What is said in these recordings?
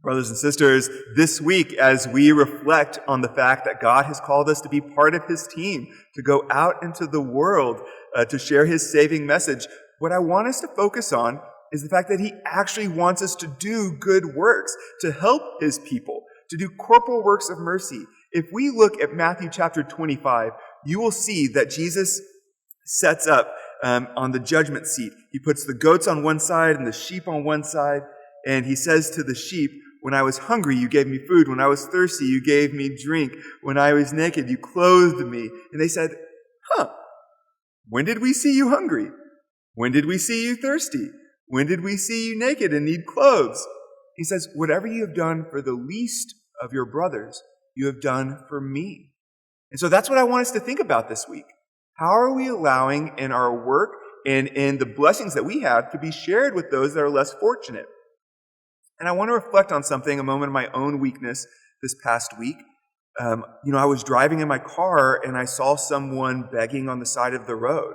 Brothers and sisters, this week, as we reflect on the fact that God has called us to be part of his team, to go out into the world, to share his saving message, what I want us to focus on is the fact that he actually wants us to do good works, to help his people, to do corporal works of mercy. If we look at Matthew chapter 25, you will see that Jesus sets up on the judgment seat. He puts the goats on one side and the sheep on one side, and he says to the sheep, "When I was hungry, you gave me food. When I was thirsty, you gave me drink. When I was naked, you clothed me." And they said, when did we see you hungry? When did we see you thirsty? When did we see you naked and need clothes? He says, whatever you have done for the least of your brothers, you have done for me. And so that's what I want us to think about this week. How are we allowing in our work and in the blessings that we have to be shared with those that are less fortunate? And I want to reflect on something, a moment of my own weakness this past week. I was driving in my car and I saw someone begging on the side of the road.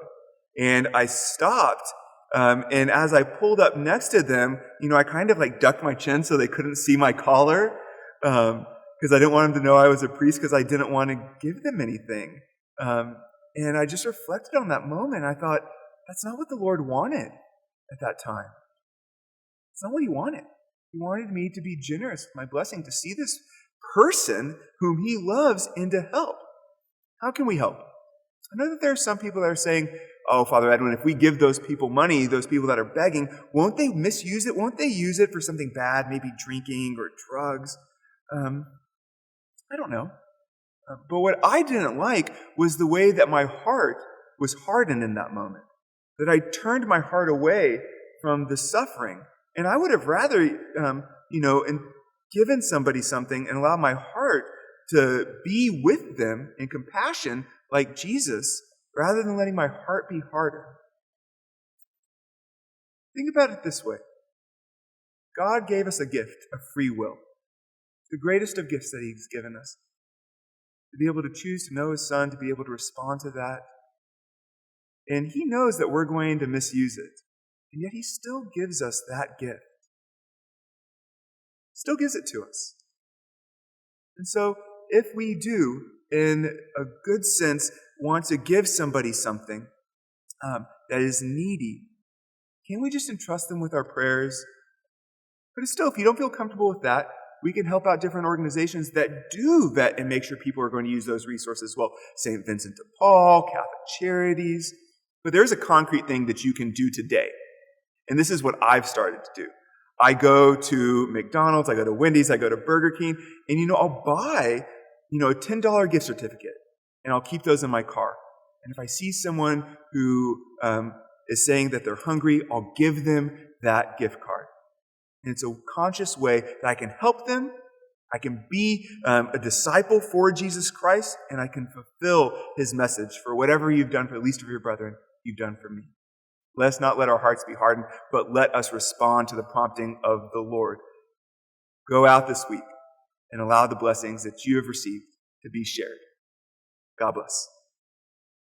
And I stopped. And as I pulled up next to them, I kind of ducked my chin so they couldn't see my collar. Because I didn't want them to know I was a priest, because I didn't want to give them anything. And I just reflected on that moment. I thought, that's not what the Lord wanted at that time. It's not what he wanted. He wanted me to be generous with my blessing, to see this person whom he loves and to help. How can we help? I know that there are some people that are saying, "Oh, Father Edwin, if we give those people money, those people that are begging, won't they misuse it? Won't they use it for something bad, maybe drinking or drugs?" I don't know. But what I didn't like was the way that my heart was hardened in that moment, that I turned my heart away from the suffering. And I would have rather, given somebody something and allowed my heart to be with them in compassion like Jesus, rather than letting my heart be hardened. Think about it this way. God gave us a gift of free will, the greatest of gifts that he's given us. To be able to choose to know his Son, to be able to respond to that. And he knows that we're going to misuse it. And yet he still gives us that gift. Still gives it to us. And so if we do, in a good sense, want to give somebody something that is needy, can't we just entrust them with our prayers? But still, if you don't feel comfortable with that, we can help out different organizations that do vet and make sure people are going to use those resources well. St. Vincent de Paul, Catholic Charities. But there's a concrete thing that you can do today. And this is what I've started to do. I go to McDonald's, I go to Wendy's, I go to Burger King, and I'll buy, a $10 gift certificate, and I'll keep those in my car. And if I see someone who is saying that they're hungry, I'll give them that gift card. And it's a conscious way that I can help them, I can be a disciple for Jesus Christ, and I can fulfill his message for whatever you've done for the least of your brethren, you've done for me. Let's not let our hearts be hardened, but let us respond to the prompting of the Lord. Go out this week and allow the blessings that you have received to be shared. God bless.